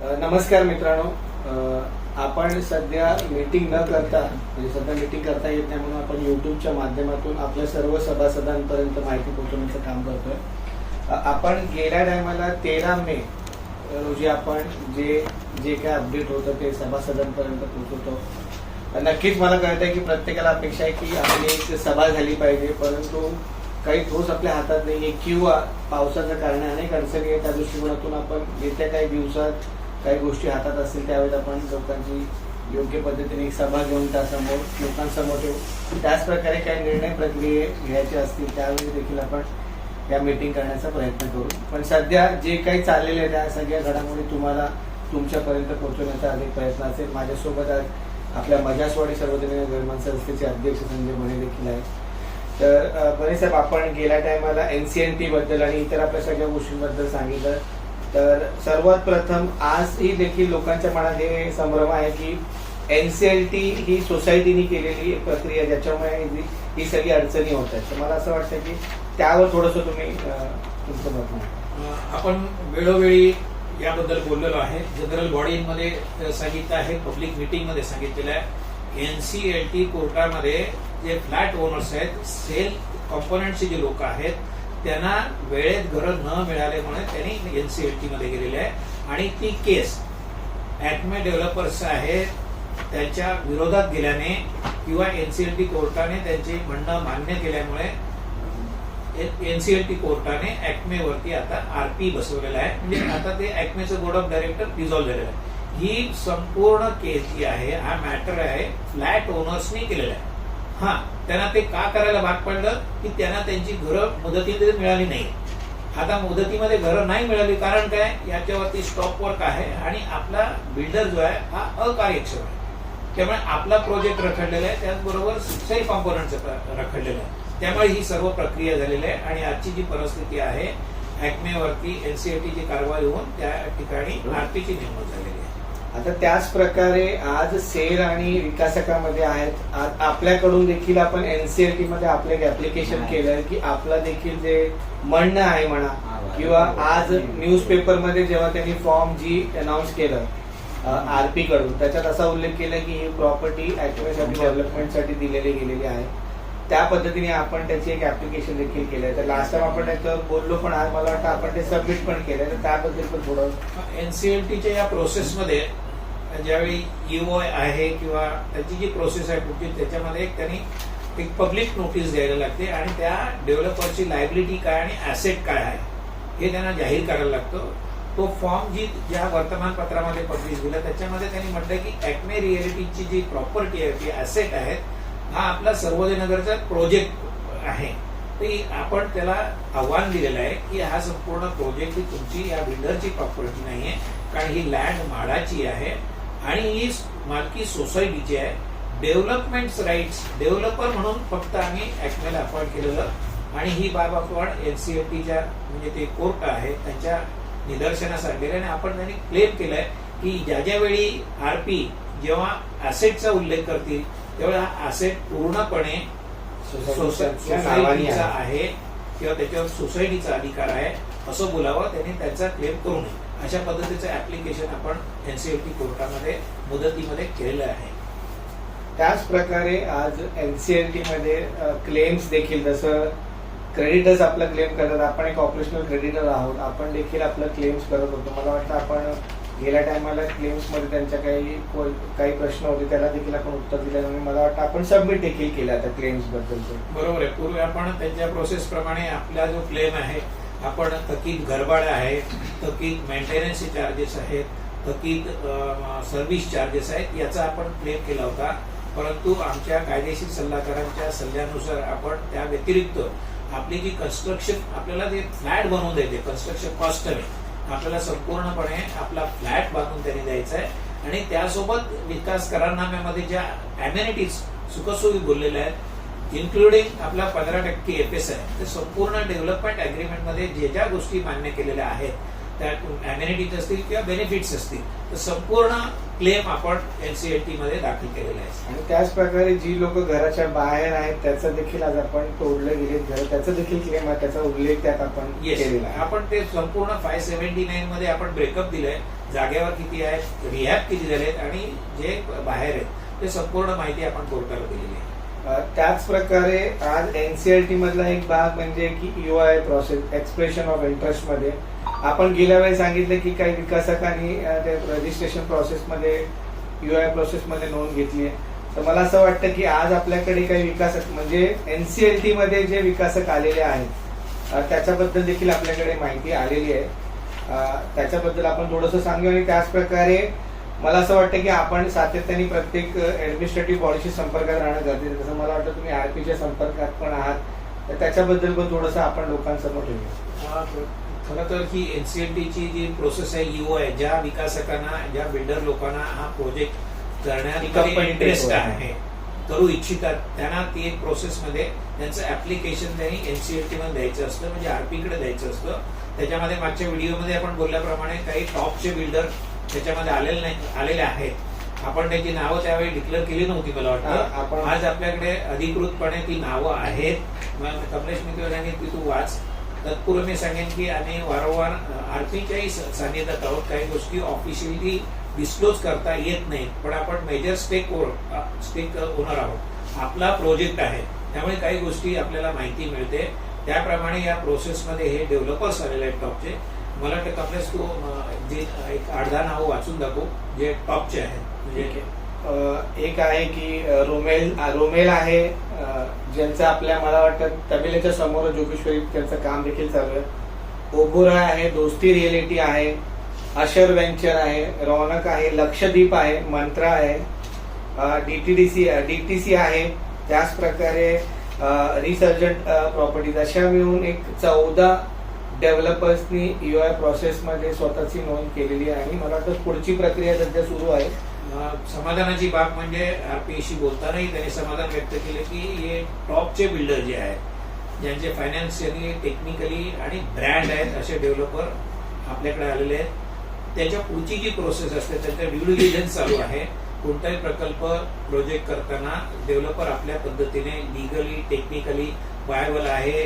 नमस्कार मित्रांनो. आपण सध्या मीटिंग न करता म्हणजे सध्या मीटिंग करता येत नाही म्हणून आपण यूट्यूबच्या माध्यमातून आपल्या सर्व सभासदांपर्यंत माहिती पोहोचवण्याचं काम करतोय. आपण गेल्या टायमाला 13 मे रोजी आपण जे जे काय अपडेट होतं ते सभासदांपर्यंत पोहोचवतो. नक्कीच मला कळतंय की प्रत्येकाला अपेक्षा आहे की आपली एक सभा झाली पाहिजे, परंतु काही ठोस आपल्या हातात नाहीये किंवा पावसाच्या कारणे अनेक अडचणी आहेत. त्या दृष्टिकोनातून आपण येत्या काही दिवसात काही गोष्टी हातात असतील त्यावेळेस आपण लोकांची योग्य पद्धतीने एक सभा घेऊन त्यासमोर लोकांसमोर ठेवू. त्याच प्रकारे काही निर्णय प्रक्रिये घ्यायचे असतील त्यावेळी देखील आपण या मीटिंग करण्याचा प्रयत्न करू. पण सध्या जे काही चाललेले आहे त्या सगळ्या घडामोडी तुम्हाला तुमच्यापर्यंत पोहोचवण्याचा अधिक प्रयत्न असेल. माझ्यासोबत आज आपल्या मजासवाडी सर्वजनीय निर्माण संस्थेचे अध्यक्ष संजय म्हणे देखील आहे. तर बरे साहेब, आपण गेल्या टायमाला NCLT बद्दल आणि इतर आपल्या सगळ्या गोष्टींबद्दल सांगितलं. तर सर्वात प्रथम आजही देखील लोकांच्या मनात हे संभ्रम आहे की NCLT ही सोसायटीने केलेली प्रक्रिया ज्याच्यामुळे ही सगळी अडचणी होत आहेत. तर मला असं वाटतं की त्यावर थोडंसं तुम्ही तुमचं मत मांडा. आपण वेळोवेळी याबद्दल बोललेलो आहे. जनरल बॉडीमध्ये सांगितलं आहे, पब्लिक मीटिंग मध्ये सांगितलेलं आहे. NCLT कोर्टामध्ये जे फ्लॅट ओनर्स आहेत, सेल कॉम्पोनंटचे जे लोक आहेत, त्यांना वेळेत घरं न मिळाल्यामुळे त्यांनी NCLT मध्ये गेलेले आहे आणि ती केस ऍक्मे डेव्हलपर्स आहेत त्यांच्या विरोधात गेल्याने किंवा NCLT कोर्टाने त्यांचे म्हणणं मान्य केल्यामुळे NCLT कोर्टाने ऍक्मेवरती आता RP बसवलेला आहे. म्हणजे आता ते ऍक्मेचं बोर्ड ऑफ डायरेक्टर डिझॉल्व्ह झालेलं आहे. ही संपूर्ण केस जी आहे, हा मॅटर आहे फ्लॅट ओनर्सनी केलेला आहे. हा, त्यांना ते का करायला भाग पडलं की त्यांना त्यांची घरं मुदतीमध्ये मिळाली नाही. आता मुदतीमध्ये घरं नाही मिळाली कारण काय, याच्यावरती स्टॉप वर्क आहे आणि आपला बिल्डर जो आहे हा अकार्यक्षम आहे. त्यामुळे आपला प्रोजेक्ट रखडलेला आहे, त्याचबरोबर सेल कॉम्पोनंटचं रखडलेलं आहे. त्यामुळे ही सर्व प्रक्रिया झालेली आहे आणि आजची जी परिस्थिती आहे, ऍक्मेवरती NCLTची कारवाई होऊन त्या ठिकाणी RPची नेमणूक झालेली आहे. आता त्याच प्रकारे आज सेल आणि विकासकामध्ये आहेत. आपल्याकडून देखील आपण NCLT मध्ये आपलं एक ऍप्लिकेशन केलंय की आपलं देखील जे म्हणणं आहे म्हणा किंवा आज न्यूजपेपरमध्ये जेव्हा त्यांनी फॉर्म जी अनाऊन्स केलं RP कडून, त्याच्यात असा उल्लेख केला की ही प्रॉपर्टी ऍक्टिव्हिटी डेव्हलपमेंटसाठी दिलेली गेलेली आहे. त्या पद्धतीने आपण त्याची एक ऍप्लिकेशन देखील केलंय. तर लास्ट टाइम आपण त्याच्यावर बोललो, पण आज मला वाटतं आपण ते सबमिट पण केलंय. तर त्याबद्दल पण थोडं NCLTच्या या प्रोसेसमध्ये ज्यावेळी EOI आहे किंवा त्याची जी प्रोसेस आहे पुढची, त्याच्यामध्ये त्यांनी एक पब्लिक नोटीस द्यायला लागते आणि त्या डेव्हलपरची लायबिलिटी काय आणि ऍसेट काय आहे हे त्यांना जाहीर करायला लागतं. तो फॉर्म जी ज्या वर्तमानपत्रामध्ये पब्लिश दिला त्याच्यामध्ये त्यांनी म्हटलं की ऍक्मे रिअलिटीची जी प्रॉपर्टी आहे, जी ऍसेट आहेत, हा आपला सर्वोदय नगरचा प्रोजेक्ट आहे. तर आपण त्याला आव्हान दिलेलं आहे की हा संपूर्ण प्रोजेक्ट ही तुमची या बिल्डरची प्रॉपर्टी नाहीये, कारण ही लँड म्हाडाची आहे आणि ही मालकी सोसायटीची आहे. डेव्हलपमेंट राईट्स डेव्हलपर म्हणून फक्त आम्ही ऍक्मेला अपॉइंट केलेलं आणि ही बाब आपण NCLTच्या म्हणजे ते कोर्ट आहे त्यांच्या निदर्शनास आणलेलं आणि आपण त्यांनी क्लेम केलंय की ज्या वेळी RP जेव्हा ऍसेटचा उल्लेख करतील त्यावेळी हा ऍसेट पूर्णपणे सोसायटीचा आहे किंवा त्याच्यावर सोसायटीचा अधिकार आहे असं बोलावं. त्यांनी त्यांचा क्लेम करू नये अशा पद्धतीचं ऍप्लिकेशन आपण NCLT कोर्टामध्ये मुदतीमध्ये केलेलं आहे. त्याच प्रकारे आज NCLT मध्ये क्लेम्स देखील, जसं क्रेडिटर्स आपला क्लेम करतात, आपण एक ऑपरेशनल क्रेडिटर आहोत, आपण देखील आपलं क्लेम्स करत होतो. मला वाटतं आपण गेल्या टायमाला क्लेम्स मध्ये त्यांच्या काही प्रश्न होते त्याला देखील आपण उत्तर दिलं आणि मला वाटतं आपण सबमिट देखील केलं आता क्लेम्स बद्दल. बरोबर आहे. पूर्वी आपण त्यांच्या प्रोसेस प्रमाणे आपला जो क्लेम आहे, आपण थकीत घरभाडे आहे, थकीत मेंटेनन्सचे चार्जेस आहेत, थकीत सर्व्हिस चार्जेस आहेत, याचा आपण क्लेम केला होता. परंतु आमच्या कायदेशीर सल्लागारांच्या सल्ल्यानुसार आपण त्या व्यतिरिक्त आपली जी कन्स्ट्रक्शन आपल्याला जे फ्लॅट बनवून द्यायचे, कन्स्ट्रक्शन कॉस्ट आपल्याला संपूर्णपणे आपला फ्लॅट बांधून त्यांनी द्यायचा आहे आणि त्यासोबत विकास करारनाम्यामध्ये ज्या अमेनिटीज सुखसोयी बोललेल्या आहेत, इन्क्लुडिंग आपला 15% FS आहे, ते संपूर्ण डेव्हलपमेंट अग्रीमेंटमध्ये ज्या गोष्टी मान्य केलेल्या आहेत, त्यात अमेनिटीज असतील किंवा बेनिफिट्स असतील, तर संपूर्ण क्लेम आपण NCLT मध्ये दाखल केलेला आहे. आणि त्याच प्रकारे जी लोक घराच्या बाहेर आहेत त्याचं देखील आज आपण तोडले गेले घर, त्याचा देखील क्लेम आहे, त्याचा उल्लेख त्यात आपण केलेला आहे. आपण ते संपूर्ण 579 मध्ये आपण ब्रेकअप दिलंय. जागेवर किती आहेत, रिहॅब किती झालेत आणि जे बाहेर आहेत ते संपूर्ण माहिती आपण कोर्टाला दिलेली आहे. त्याच प्रकारे आज NCLT मधला एक भाग म्हणजे की EOI process, expression of interest मध्ये आपण गेल्या वेळी सांगितलं की काही विकासकांनी ते रजिस्ट्रेशन प्रोसेसमध्ये EOI प्रोसेसमध्ये नोंद घेतली आहे. तर मला असं वाटतं की आज आपल्याकडे काही विकासक म्हणजे NCLT मध्ये जे विकासक आलेले आहेत त्याच्याबद्दल देखील आपल्याकडे माहिती आलेली आहे. त्याच्याबद्दल आपण थोडंसं सांगू. आणि त्याच प्रकारे मला असं वाटतं की आपण सातत्याने प्रत्येक ऍडमिनिस्ट्रेटिव्ह बॉडीशी संपर्कात राहणं गरजेचं आहे. तसं मला वाटतं तुम्ही RPच्या संपर्कात पण आहात, तर त्याच्याबद्दल पण थोडंसं आपण लोकांसमोर ठेवूया. खरं तर ही NCLTची जी प्रोसेस आहे EOI, ज्या विकासकांना, ज्या बिल्डर लोकांना हा प्रोजेक्ट करण्यात इंटरेस्ट आहे, करू इच्छितात, त्यांना ती एक प्रोसेसमध्ये त्यांचं ऍप्लिकेशन त्यांनी NCLT मध्ये द्यायचं असतं, म्हणजे RP कडे द्यायचं असतं. त्याच्यामध्ये मागच्या व्हिडिओमध्ये आपण बोलल्याप्रमाणे काही टॉपचे बिल्डर त्याच्यामध्ये आलेले आहेत. आपण त्याची नावं त्यावेळी डिक्लेअर केली नव्हती मला वाटतं. आज आपल्याकडे अधिकृतपणे ती नावं आहेत. कमलेश मित्र यांनी ती तू वाच. तत्पूर्वी मी सांगेन की आम्ही वारंवार RPच्याही सानिध्यात आहोत. काही गोष्टी ऑफिशियली डिस्क्लोज करता येत नाहीत, पण आपण मेजर स्टेक ओनर आहोत. आपला प्रोजेक्ट आहे, त्यामुळे काही गोष्टी आपल्याला माहिती मिळते. त्याप्रमाणे या प्रोसेसमध्ये हे डेव्हलपर्स आलेले आहेत टॉपचे. मला वाटतं कमलेश तू जे एक 8-10 नावं वाचून दाखव जे टॉपचे आहेत. म्हणजे एक आहे की रोमेल आहे, ज्यांचं आपल्या मला वाटतं तबेल्याच्या समोर जोगेश्वरी त्यांचं काम देखील चालू आहे. ओबोरा आहे, दोस्ती रिअलिटी आहे, अशर व्हेंचर आहे, रौनक आहे, लक्षद्वीप आहे, मंत्रा आहे, DTC आहे. त्याच प्रकारे रिसर्जंट प्रॉपर्टीज, अशा मिळून एक 14 डेव्हलपर्सनी EOI प्रोसेसमध्ये स्वतःची नोंद केलेली आहे. आणि मला वाटतं पुढची प्रक्रिया सध्या सुरू आहे. समाधानाची बाब म्हणजे RPशी बोलतानाही त्यांनी समाधान व्यक्त केले की हे टॉपचे बिल्डर जे आहेत, ज्यांचे फायनान्शियली, टेक्निकली आणि ब्रँड आहेत, असे डेव्हलपर आपल्याकडे आलेले आहेत. त्याच्या पुढची जी प्रोसेस असते त्याच्या ड्यू डिलिजन्स चालू आहे. कोणताही प्रकल्प प्रोजेक्ट करताना डेव्हलपर आपल्या पद्धतीने लिगली, टेक्निकली वायबल आहे,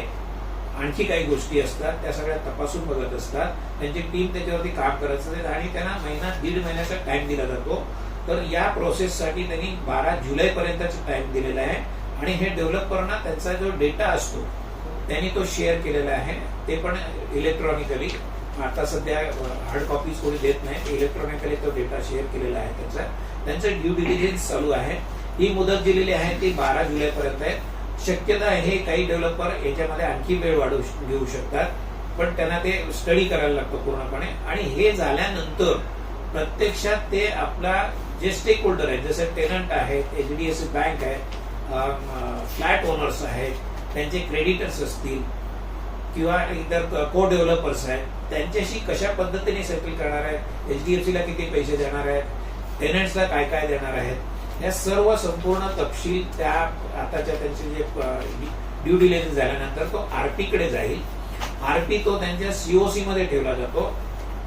आणखी काही गोष्टी असतात त्या सगळ्या तपासून बघत असतात. त्यांची टीम त्याच्यावरती काम करत असते आणि त्यांना दीड महिन्याचा टाइम दिला जातो. तर या प्रोसेससाठी त्यांनी 12 जुलै पर्यंतचा टाइम दिलेला आहे. आणि हे डेव्हलपरना त्यांचा जो डेटा असतो त्यांनी तो शेअर केलेला आहे, ते पण इलेक्ट्रॉनिकली. आता सध्या हार्ड कॉपीज कोणी देत नाही, इलेक्ट्रॉनिकली तो डेटा शेअर केलेला आहे. त्यांचं ड्यू डिलिजन्स चालू आहे. ही मुदत दिलेली आहे ती 12 जुलै पर्यंत आहे. शक्यता आहे काही डेव्हलपर याच्यामध्ये आणखी वेळ घेऊ शकतात, पण त्यांना ते स्टडी करायला लागतं पूर्णपणे. आणि हे झाल्यानंतर प्रत्यक्षात ते आपला जे स्टेक होल्डर आहेत, जसं टेनंट आहेत, HDFC बँक आहे, फ्लॅट ओनर्स आहेत, त्यांचे क्रेडिटर्स असतील किंवा इतर को डेव्हलपर्स आहेत, त्यांच्याशी कशा पद्धतीने सेटल करणार आहेत, HDFCला किती पैसे देणार आहेत, टेनंट्सला काय काय देणार आहेत, या सर्व संपूर्ण तपशील त्या आताच्या त्यांचे जे ड्यू डिलिजन्स झाल्यानंतर तो RP कडे जाईल. RP तो त्यांच्या COC मध्ये ठेवला जातो.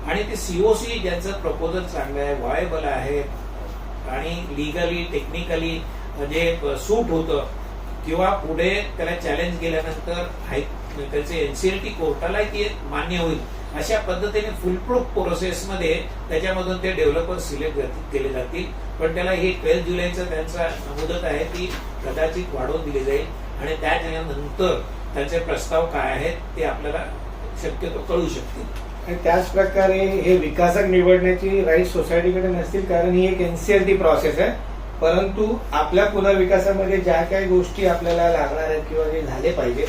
आणि ते COC ज्यांचं प्रपोजल चांगलं आहे, व्हायबल आहे आणि लिगली, टेक्निकली म्हणजे सूट होतं किंवा पुढे त्याला चॅलेंज केल्यानंतर त्याचे NCLT कोर्टाला ती मान्य होईल, अशा पद्धतीने फुलप्रूफ प्रोसेसमध्ये त्याच्यामधून ते डेव्हलपर सिलेक्ट केले जातील. पण त्याला ही 12 जुलैचं त्यांचा मुदत आहे, ती कदाचित वाढवून दिली जाईल. आणि त्यानंतर त्यांचे प्रस्ताव काय आहेत ते आपल्याला शक्यतो कळू शकतील. आणि त्याच प्रकारे हे विकासक निवडण्याची राईट सोसायटीकडे नसतील, कारण ही एक NCLT प्रोसेस आहे. परंतु आपल्या पुनर्विकासामध्ये ज्या काही गोष्टी आपल्याला लागणार आहेत किंवा जे झाले पाहिजे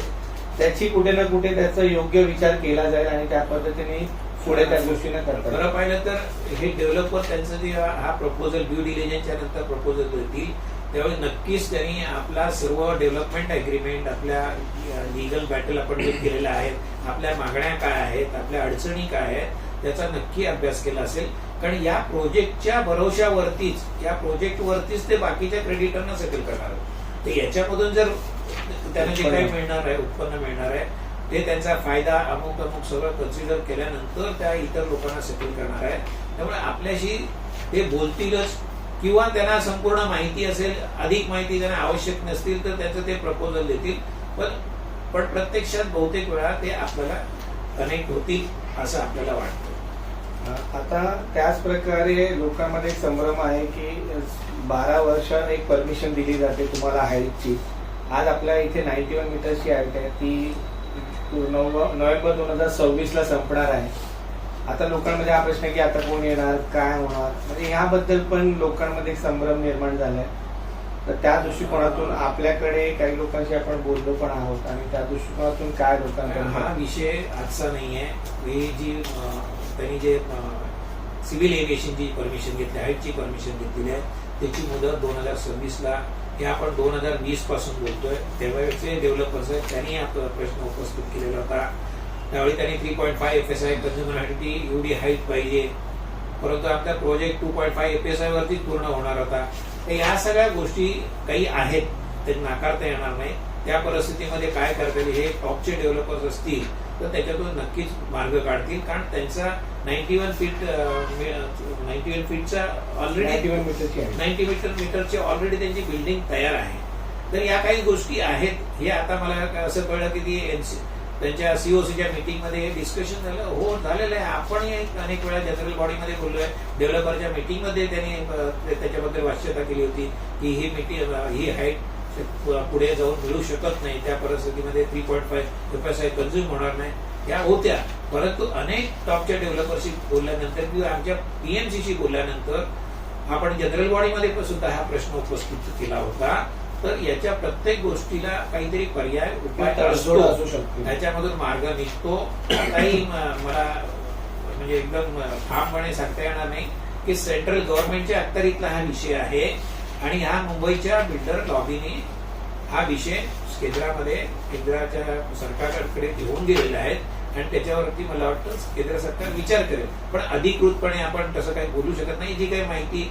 त्याची कुठे ना कुठे त्याचा योग्य विचार केला जाईल आणि त्या पद्धतीने पुढे त्या गोष्टींना करतात. खरं पाहिलं तर हे डेव्हलपर त्यांचं जे हा प्रपोजल ड्यू डिलिजन्सच्या नंतर प्रपोजल देतील त्यावेळी नक्कीच त्यांनी आपला सर्व डेव्हलपमेंट अग्रीमेंट, आपल्या लिगल बॅटल आपण जे केलेल्या आहेत, आपल्या मागण्या काय आहेत, आपल्या अडचणी काय आहेत, त्याचा नक्की अभ्यास केला असेल. कारण या प्रोजेक्टच्या भरोशावरतीच, या प्रोजेक्टवरतीच ते बाकीच्या क्रेडिटरना सेटल करणार. तर याच्यामधून जर त्यांना जे काही मिळणार आहे, उत्पन्न मिळणार आहे, ते त्यांचा फायदा अमुक सगळं कन्सिडर केल्यानंतर त्या इतर लोकांना सेटल करणार आहे. त्यामुळे आपल्याशी ते बोलतीलच किंवा त्यांना संपूर्ण माहिती असेल, अधिक माहिती त्यांना आवश्यक नसतील तर त्याचं ते प्रपोजल देतील. पण प्रत्यक्षात बहुतेक वेळा ते आपल्याला कनेक्ट होतील असं आपल्याला वाटतं. आता त्याच प्रकारे लोकांमध्ये एक संभ्रम आहे की 12 वर्ष एक परमिशन दिली जाते तुम्हाला हाईटची. आज आपल्या इथे 91 मीटरची हाईट आहे, ती नोव्हेंबर 2026ला संपणार आहे. आता लोकांमध्ये हा प्रश्न आहे की आता कोण येणार, काय होणार, म्हणजे ह्याबद्दल पण लोकांमध्ये एक संभ्रम निर्माण झालाय. तर त्या दृष्टिकोनातून आपल्याकडे काही लोकांशी आपण बोललो पण आहोत आणि त्या दृष्टिकोनातून काय लोकांकडे हा विषय आजचा नाहीये. ही जी त्यांनी जे सिव्हिल एव्हिएशनची परमिशन घेतली, हाईटची परमिशन घेतलेली आहे, त्याची मुदत 2026ला, हे आपण 2020 पासून बोलतोय. तेव्हाचे डेव्हलपर्स आहेत त्यांनी हा प्रश्न उपस्थित केलेला होता. त्यावेळी त्यांनी 3.5 FSI कंझ्युमरसाठी एवढी हाईट पाहिजे, परंतु आपला प्रोजेक्ट 2.5 FSI वरती पूर्ण होणार होता. तर या सगळ्या गोष्टी काही आहेत, ते नाकारता येणार नाही. त्या परिस्थितीमध्ये काय करता येईल, हे टॉपचे डेव्हलपर्स असतील तर त्याच्यातून नक्कीच मार्ग काढतील, कारण त्यांचा 91 फीटचा ऑलरेडी 90 मीटरची ऑलरेडी त्यांची बिल्डिंग तयार आहे. तर या काही गोष्टी आहेत. हे आता मला असं कळलं की ती त्यांच्या सीओसीच्या मीटिंगमध्ये डिस्कशन झालेलं आहे. आपण अनेक वेळा जनरल बॉडीमध्ये बोललोय. डेव्हलपरच्या मीटिंगमध्ये त्यांनी त्याच्याबद्दल वाच्यता केली होती की ही हाईट पुढे जाऊन मिळू शकत नाही, त्या परिस्थितीमध्ये 3.5 FSI कंझ्युम होणार नाही, या होत्या. परंतु अनेक टॉपच्या डेव्हलपरशी बोलल्यानंतर किंवा आमच्या PMCशी बोलल्यानंतर आपण जनरल बॉडीमध्ये सुद्धा हा प्रश्न उपस्थित केला होता. तर याच्या प्रत्येक गोष्टीला काहीतरी पर्याय उपाय असू शकतो, त्याच्यामधून मार्ग निघतो. आताही मला म्हणजे एकदम ठामपणे सांगता येणार नाही की सेंट्रल गव्हर्नमेंटच्या अखत्यारीतला हा विषय आहे आणि ह्या मुंबईच्या बिल्डर लॉबीने हा विषय केंद्राच्या सरकारकडे घेऊन गेलेला आहे आणि त्याच्यावरती मला वाटतं केंद्र सरकार विचार करेल. पण अधिकृतपणे आपण तसं काही बोलू शकत नाही. जी काही माहिती,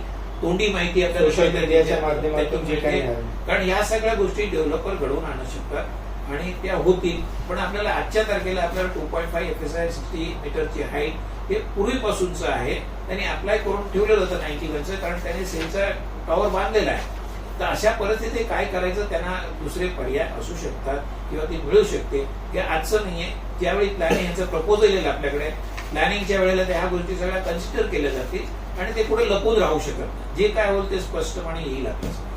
तोंडी माहिती आपल्याला माध्यमातून जे काही, कारण या सगळ्या गोष्टी डेव्हलपर घडवून आणू शकतात आणि त्या होतील. पण आपल्याला आजच्या तारखेला आपल्याला 2.5 FSI 60 मीटरची हाईट हे पूर्वीपासूनच आहे. त्यांनी अप्लाय करून ठेवलेलं होतं 91चं, कारण त्यांनी सेलचा टॉवर बांधलेला आहे. तर अशा परिस्थितीत काय करायचं, त्यांना दुसरे पर्याय असू शकतात किंवा ती मिळू शकते. हे आजचं नाहीये. ज्यावेळी प्लॅनिंग यांचं प्रपोजल येईल आपल्याकडे, प्लॅनिंगच्या वेळेला त्या ह्या गोष्टी सगळ्या कन्सिडर केल्या जातील आणि ते पुढे लपून राहू शकत नाही. जे काय होईल ते स्पष्टपणे येईल आपल्याला.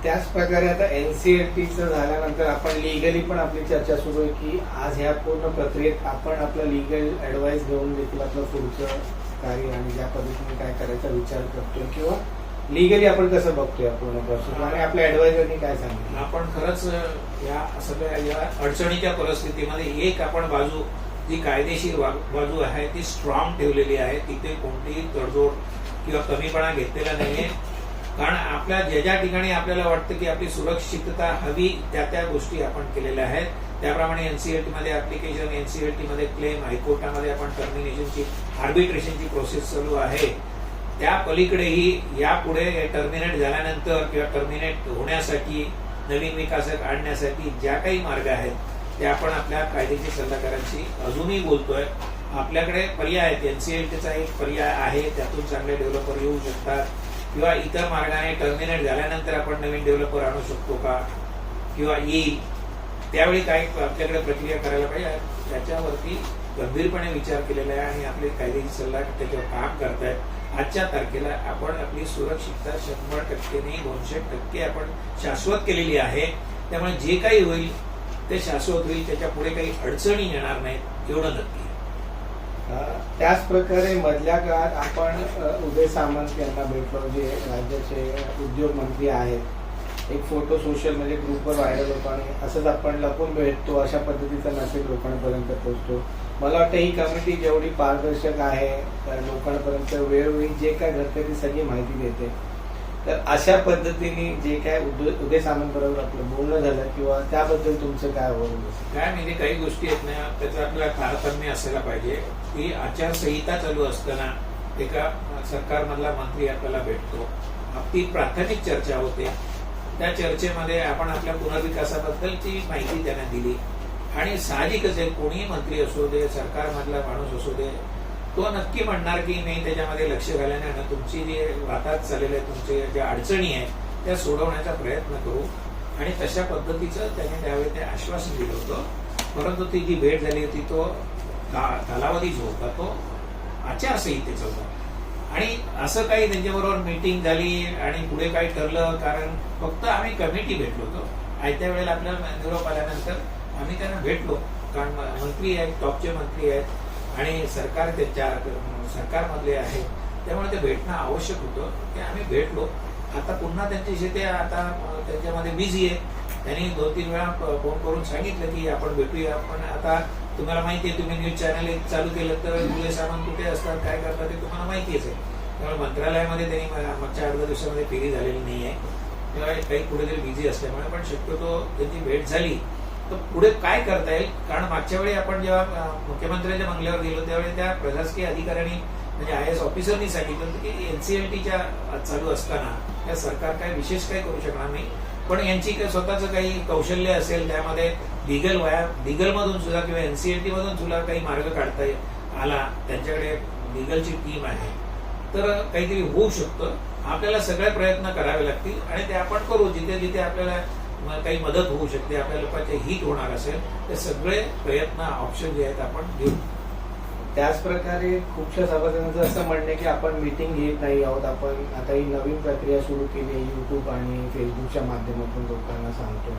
त्याच प्रकारे आता NCLTचं झाल्यानंतर आपण लिगली पण आपली चर्चा सुरू आहे की आज ह्या पूर्ण प्रक्रियेत आपण आपलं लिगल ऍडवाइस घेऊन देखील आपलं पुढचं कार्य आणि ज्या पद्धतीने काय करायचा विचार करतोय किंवा लिगली आपण कसं बघतोय पूर्ण प्रोसेस आणि आपल्या ऍडवायझरनी काय सांगितलं. आपण खरंच या सगळ्या या अडचणीच्या परिस्थितीमध्ये एक आपण बाजू, जी कायदेशीर बाजू आहे ती स्ट्रॉंग ठेवलेली आहे. तिथे कोणतीही तडजोड किंवा कमीपणा घेतलेला नाहीये. कारण आपल्या ज्या ठिकाणी आपल्याला वाटतं की आपली सुरक्षितता हवी त्या गोष्टी आपण केलेल्या आहेत. त्याप्रमाणे NCLT मध्ये ऍप्लिकेशन, NCLT मध्ये क्लेम, हायकोर्टामध्ये आपण टर्मिनेशनची, आर्बिट्रेशनची प्रोसेस चालू आहे. त्या पलीकडेही यापुढे टर्मिनेट झाल्यानंतर किंवा टर्मिनेट होण्यासाठी, नवीन विकासात आणण्यासाठी ज्या काही मार्ग आहेत ते आपण आपल्या कायदेशीर सल्लागारांशी अजूनही बोलतोय. आपल्याकडे पर्याय आहेत. NCLTचा एक पर्याय आहे, त्यातून चांगले डेव्हलपर येऊ शकतात किंवा इतर मार्गाने टर्मिनेट झाल्यानंतर आपण नवीन डेव्हलपर आणू शकतो का किंवा येईल, त्यावेळी काय आपल्याकडे प्रक्रिया करायला पाहिजे, त्याच्यावरती गंभीरपणे विचार केलेला आहे आणि आपले कायदेशीर सल्ला त्याच्यावर काम करतायत. आजच्या तारखेला आपण आपली सुरक्षितता 100% नाही 200% आपण शाश्वत केलेली आहे. त्यामुळे जे काही होईल ते शाश्वत होईल, त्याच्या पुढे काही अडचणी येणार नाहीत, एवढं नक्की. त्याच प्रकारे मधल्या काळात आपण उदय सामंत यांना भेटलो, जे राज्याचे उद्योग मंत्री आहेत. एक फोटो सोशल म्हणजे ग्रुपवर व्हायरल होतो आणि असंच आपण लपून भेटतो, अशा पद्धतीचा मेसेज लोकांपर्यंत पोहोचतो. मला वाटतं ही कमिटी जेवढी पारदर्शक आहे, लोकांपर्यंत वेळोवेळी जे काय घडते ती सगळी माहिती देते. तर अशा पद्धतीने जे काय उदय सामंत बरोबर आपलं बोलणं झालं किंवा त्याबद्दल तुमचं काय काय म्हणजे काही गोष्टी आहेत ना, त्याचं आपल्याला तारतम्य असायला पाहिजे की आचारसंहिता चालू असताना एका सरकारमधला मंत्री आपल्याला भेटतो, आपली प्राथमिक चर्चा होते. त्या चर्चेमध्ये आपण आपल्या पुनर्विकासाबद्दलची माहिती त्यांना दिली आणि साहजिकच आहे, कोणीही मंत्री असू दे, सरकारमधला माणूस असू दे, तो नक्की म्हणणार की मी त्याच्यामध्ये लक्ष घालण्याने तुमची जे वादात चाललेले तुमचे ज्या अडचणी आहेत त्या सोडवण्याचा प्रयत्न करू आणि तशा पद्धतीचं त्याने त्यावेळी ते आश्वासन दिलं होतं. परंतु ती जी भेट झाली होती तो कालावधी जो होता तो आचारसंहितेचा होता. आणि असं काही त्यांच्याबरोबर मीटिंग झाली आणि पुढे काही ठरलं, कारण फक्त आम्ही कमिटी भेटलो होतो. आयत्या वेळेला आपल्याला निरोप आल्यानंतर आम्ही त्यांना भेटलो, कारण मंत्री आहेत, टॉपचे मंत्री आहेत आणि सरकार त्यांच्या सरकारमधले आहेत, त्यामुळे ते भेटणं आवश्यक होतं. ते आम्ही भेटलो. आता पुन्हा त्यांच्याशी ते आता त्यांच्यामध्ये बिझी आहे. त्यांनी 2-3 वेळा फोन करून सांगितलं की आपण भेटूया. पण आता तुम्हाला माहिती आहे, तुम्ही न्यूज चॅनल एक चालू केलं तर मुले सामान कुठे असतात, काय करतात ते तुम्हाला माहितीच आहे. त्यामुळे मंत्रालयामध्ये त्यांनी मागच्या अर्ध्या दिवसामध्ये फेरी झालेली नाही आहे, तेव्हा काही कुठेतरी बिझी असल्यामुळे. पण शक्यतो त्यांची भेट झाली तर पुढे काय करता येईल, कारण मागच्या वेळी आपण जेव्हा मुख्यमंत्र्यांच्या बंगल्यावर गेलो त्यावेळी त्या प्रशासकीय अधिकाऱ्यांनी म्हणजे IAS ऑफिसरनी सांगितलं होतं की NCLTच्या चालू असताना त्या सरकार काय विशेष काही करू शकणार नाही, पण यांची स्वतःचं काही कौशल्य असेल त्यामध्ये लिगल मधून सुद्धा किंवा NCLT मधून सुद्धा काही मार्ग काढता आला, त्यांच्याकडे लिगलची टीम आहे, तर काहीतरी होऊ शकतं. आपल्याला सगळे प्रयत्न करावे लागतील आणि ते आपण करू. जिथे जिथे आपल्याला काही मदत होऊ शकते, आपल्या लोकांचे हित होणार असेल, ते सगळे प्रयत्न ऑप्शन जे आहेत आपण घेऊ. त्याच प्रकारे खूपशा सभासदांचं असं म्हणणं आहे की आपण मीटिंग घेत नाही आहोत, आपण आता ही नवीन प्रक्रिया सुरू केली आहे, युट्यूब आणि फेसबुकच्या माध्यमातून लोकांना सांगतोय.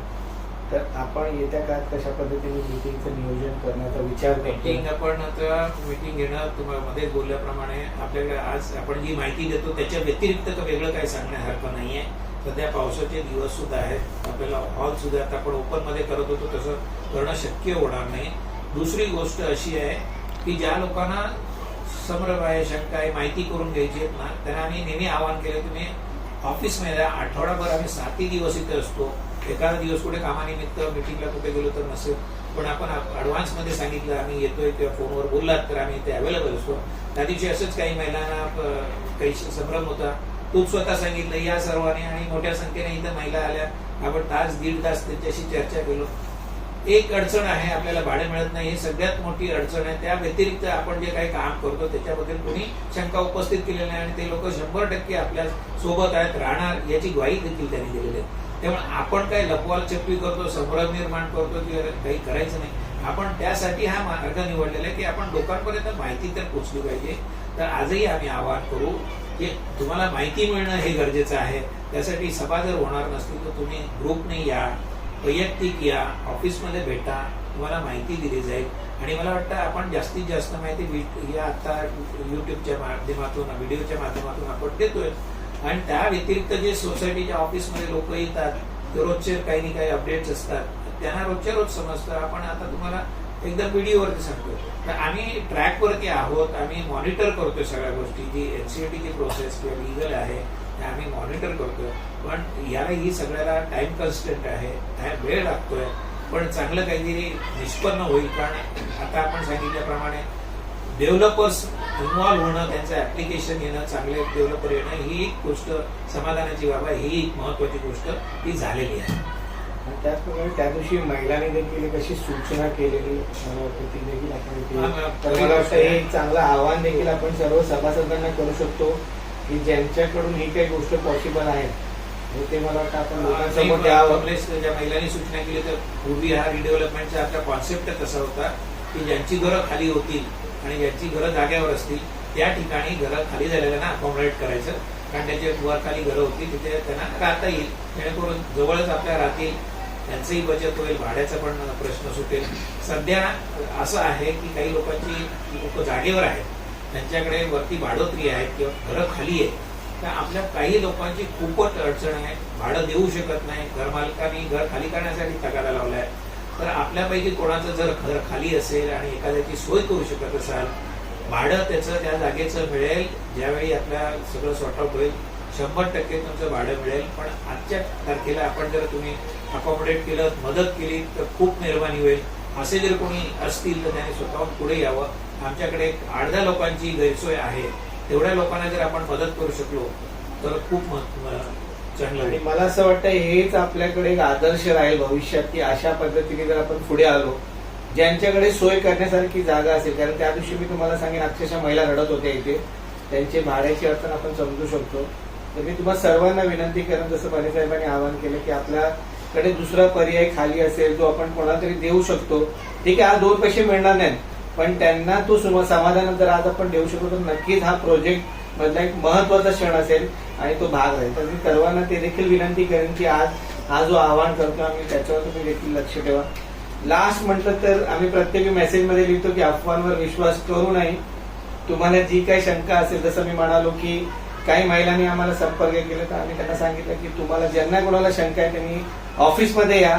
तर आपण येत्या काळात कशा पद्धतीने मीटिंगचं नियोजन करण्याचा विचार मीटिंग आपण आता मीटिंग घेणं, तुम्हाला मध्ये बोलल्याप्रमाणे आपल्याकडे आज आपण जी माहिती देतो त्याच्या व्यतिरिक्त वेगळं काही सांगण्यासारखं नाहीये. सध्या पावसाचे दिवस सुद्धा आहेत, आपल्याला हॉल सुद्धा आता आपण ओपन मध्ये करत होतो तसं करणं शक्य होणार नाही. दुसरी गोष्ट अशी आहे की ज्या लोकांना संभ्रम आहे, शंका आहे, माहिती करून घ्यायची आहेत ना, त्यांना आम्ही नेहमी आवाहन केलं, तुम्ही ऑफिसमध्ये आठवडाभर आम्ही 7 दिवस इथे असतो. एखादा दिवस कुठे कामानिमित्त मिटिंगला कुठे गेलो तर नसेल, पण आपण ऍडव्हान्स मध्ये सांगितलं आम्ही येतोय किंवा फोनवर बोललात तर आम्ही इथे अवेलेबल असतो. त्या दिवशी असंच काही महिलांना काही संभ्रम होता, तू स्वतः सांगितलं या सर्वांनी आणि मोठ्या संख्येने इथं महिला आल्या. आपण 1.5-1.5 तास त्यांच्याशी चर्चा केलो. एक अडचण आहे, आपल्याला भाडे मिळत नाही, ही सगळ्यात मोठी अडचण आहे. त्या व्यतिरिक्त आपण जे काही काम करतो त्याच्याबद्दल कोणी शंका उपस्थित केलेली नाही आणि ते लोक 100% आपल्या सोबत आहेत, राहणार याची ग्वाही देखील त्यांनी दिलेली आहे. त्यामुळे आपण काही लपवाल चपवी करतो, संभ्रम निर्माण करतो किंवा काही करायचं नाही. आपण त्यासाठी हा मार्ग निवडलेला आहे की आपण लोकांपर्यंत माहिती तर पोहोचली पाहिजे. तर आजही आम्ही आवाहन करू की तुम्हाला माहिती मिळणं हे गरजेचं आहे. त्यासाठी सभा जर होणार नसतील तर तुम्ही ग्रुपने या, वैयक्तिक या, ऑफिसमध्ये भेटा, तुम्हाला माहिती दिली जाईल. आणि मला वाटतं आपण जास्तीत जास्त माहिती या आता युट्यूबच्या माध्यमातून, व्हिडिओच्या माध्यमातून आपण देतोय. आणि त्या व्यतिरिक्त जे सोसायटीच्या ऑफिसमध्ये लोक येतात, ते रोजचे काही ना काही अपडेट्स असतात, त्यांना रोजच्या रोज समजतं. आपण आता तुम्हाला एकदम व्हिडिओवरती सांगतो. तर आम्ही ट्रॅकवरती आहोत, आम्ही मॉनिटर करतोय सगळ्या गोष्टी. जी NCLTची प्रोसेस किंवा लिगल आहे ते आम्ही मॉनिटर करतोय. पण याला ही सगळ्याला टाइम कन्स्टंट आहे, वेळ लागतोय, पण चांगलं काहीतरी निष्पन्न होईल. कारण आता आपण सांगितल्याप्रमाणे डेव्हलपर्स इन्व्हॉल्व्ह होणं, त्यांचं ऍप्लिकेशन येणं, चांगले डेव्हलपर येणं, ही एक गोष्ट समाधानाची बाब आहे. ही एक महत्वाची गोष्ट ही झालेली आहे. त्याचप्रमाणे त्या दिवशी महिलांनी देखील कशी सूचना केलेली ती देखील आपण, तर मला वाटतं हे एक चांगलं आव्हान देखील आपण सर्व सभासदांना करू शकतो की ज्यांच्याकडून ही काही गोष्ट पॉसिबल आहे ते मला वाटतं आपण लोकांसमोर द्यावं. ज्या महिलांनी सूचना केली तर पूर्वी हा रिडेव्हलपमेंटचा आपला कॉन्सेप्ट कसा होता की ज्यांची घरं खाली होतील आणि ज्यांची घरं जाग्यावर असतील त्या ठिकाणी घरं खाली झालेल्यांना अकॉमोडेट करायचं, कारण त्याच्या वर खाली घरं होती तिथे त्यांना राहता येईल, जेणेकरून जवळच आपल्या राहतील, त्यांचंही बचत होईल, भाड्याचा पण प्रश्न सुटेल. सध्या असं आहे की काही लोक जागेवर आहेत, त्यांच्याकडे वरती भाडोत्री आहेत किंवा घरं खाली आहेत. तर आपल्या काही लोकांची खूपच अडचण आहे, भाडं देऊ शकत नाही, घरमालकांनी घर खाली करण्यासाठी तगादा लावलाय. तर आपल्यापैकी कोणाचं जर घर खाली असेल आणि एखाद्याची सोय करू शकत असाल, भाडं त्याचं त्या जागेचं मिळेल. ज्यावेळी आपल्या सगळं सॉर्ट आउट होईल 100% तुमचं भाडं मिळेल. पण आजच्या तारखेला आपण जर तुम्ही अकॉमोडेट केलं, मदत केली तर खूप मेहरबानी होईल. असे जर कोणी असतील तर त्यांनी स्वतःहून पुढे यावं. आमच्याकडे 8-10 लोकांची गैरसोय आहे, तेवढ्या लोकांना जर आपण मदत करू शकलो तर खूप चांगलं. आणि मला असं वाटतं हेच आपल्याकडे एक आदर्श राहील भविष्यात की अशा पद्धतीने जर आपण पुढे आलो, ज्यांच्याकडे सोय करण्यासारखी जागा असेल. कारण त्या दिवशी मी तुम्हाला सांगेन अक्षरशः महिला रडत होत्या इथे, त्यांची भाड्याची अडचण आपण समजू शकतो. तर मी तुम्हाला सर्वांना विनंती करेन, जसं पाणी साहेबांनी आवाहन केलं की आपल्याकडे दुसरा पर्याय खाली असेल जो आपण कोणाला तरी देऊ शकतो. ठीक आहे, आज 2 पैसे मिळणार नाहीत, पण त्यांना तो समाधान जर आज आपण देऊ शकलो तर नक्कीच हा प्रोजेक्ट मधला एक महत्वाचा क्षण असेल आणि तो भाग राहील. तर मी सर्वांना ते देखील विनंती करेन की आज हा जो आव्हान करतो आम्ही त्याच्यावर तुम्ही देखील लक्ष ठेवा. लास्ट म्हटलं तर आम्ही प्रत्येक मेसेजमध्ये लिहितो की अफवांवर विश्वास करू नये. तुम्हाला जी काही शंका असेल, जसं मी म्हणालो की काही महिलांनी आम्हाला संपर्क केला तर आम्ही त्यांना सांगितलं की तुम्हाला ज्यांना कोणाला शंका आहे त्यांनी ऑफिसमध्ये या.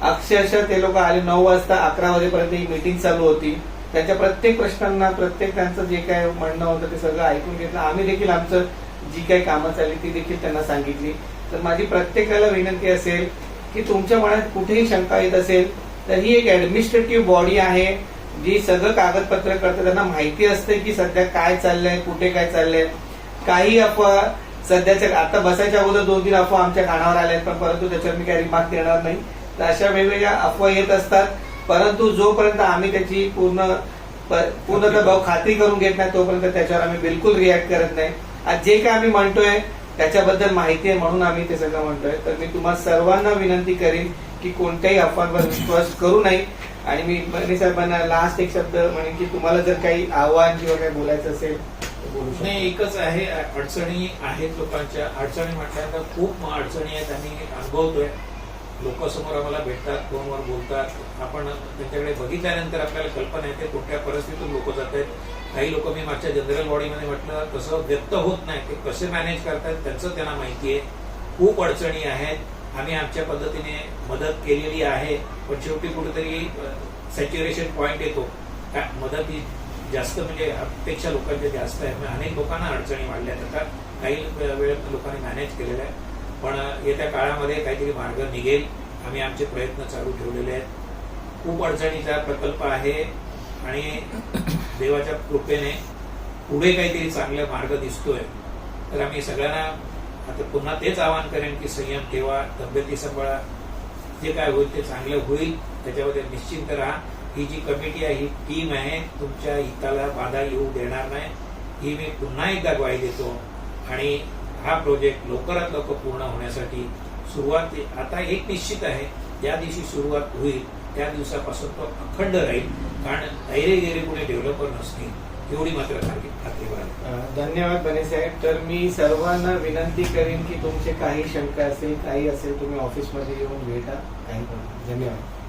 अक्षरशः ते लोक आले 9 वाजता 11 वाजेपर्यंत ही मीटिंग चालू होती. त्यांच्या प्रत्येक प्रश्नांना त्यांचं जे काय म्हणणं होतं ते सगळं ऐकून घेतलं. आम्ही देखील आमचं जी काही कामं चालली ती देखील त्यांना सांगितली. तर माझी प्रत्येकाला विनंती असेल की तुमच्या मनात कुठेही शंका येत असेल तर ही एक ऍडमिनिस्ट्रेटिव्ह बॉडी आहे जी सगळं कागदपत्र करते. त्यांना माहिती असते की सध्या काय चाललंय, कुठे काय चाललंय. काही अफवा सध्याच्या आता बसायच्या अगोदर 2-3 अफवा आमच्या कानावर आल्या पण परंतु त्याच्यावर मी काही रिमार्क देणार नाही. तर अशा वेगवेगळ्या अफवा येत असतात, परंतु जोपर्यंत आम्ही त्याची पूर्णतः खात्री करून घेत नाही तोपर्यंत त्याच्यावर आम्ही बिलकुल रिॲक्ट करत नाही. आज जे काय आम्ही म्हणतोय त्याच्याबद्दल माहिती आहे म्हणून आम्ही ते सगळं म्हणतोय. तर मी तुम्हाला सर्वांना विनंती करीन की कोणत्याही अफवांवर विश्वास करू नये. आणि मी बने साहेबांना लास्ट एक शब्द म्हणेन की तुम्हाला जर काही आव्हान किंवा काही बोलायचं असेल तर बोलू शकता. नाही, एकच आहे, अडचणी आहेत लोकांच्या. अडचणी म्हटल्यानंतर खूप अडचणी आहेत, आम्ही अनुभवतोय. लोक समोर आम्हाला भेटतात, फोनवर बोलतात. आपण त्यांच्याकडे बघितल्यानंतर आपल्याला कल्पना येते कुठल्या परिस्थितीतून लोक जात आहेत. काही लोक मी मागच्या जनरल बॉडीमध्ये म्हटलं तसं व्यक्त होत नाही, ते कसे मॅनेज करतात त्यांचं त्यांना माहिती आहे. खूप अडचणी आहेत, आम्ही आमच्या पद्धतीने मदत केलेली आहे. पण शेवटी कुठेतरी सॅच्युरेशन पॉईंट येतो. मदत ही जास्त म्हणजे अपेक्षा लोकांच्या जास्त आहे. अनेक लोकांना अडचणी वाढल्या जातात. काही वेळ लोकांनी मॅनेज केलेलं आहे, पण येत्या काळामध्ये काहीतरी मार्ग निघेल. आम्ही आमचे प्रयत्न चालू ठेवलेले आहेत. खूप अडचणीचा प्रकल्प आहे आणि देवाच्या कृपेने पुढे काहीतरी चांगला मार्ग दिसतोय. तर आम्ही सगळ्यांना आता पुन्हा तेच आवाहन करेन की संयम ठेवा, तब्येती सांभाळा, जे काय होईल ते चांगलं होईल, त्याच्यामध्ये निश्चिंत राहा. ही जी कमिटी आहे, ही टीम आहे, तुमच्या हिताला बाधा येऊ देणार नाही, ही मी पुन्हा एकदा ग्वाही देतो. आणि हा प्रोजेक्ट लवकरात लवकर पूर्ण होण्यासाठी सुरुवात आता एक निश्चित आहे, ज्या दिवशी सुरुवात होईल त्या दिवसापासून तो अखंड राहील. कारण ऐरे कोणी डेव्हलपर नसतील एवढी मात्र खात्री बाळगेन. धन्यवाद बने साहेब. तर मी सर्वांना विनंती करीन की तुमचे काही शंका असेल, काही असेल, तुम्ही ऑफिसमध्ये येऊन भेटा. धन्यवाद.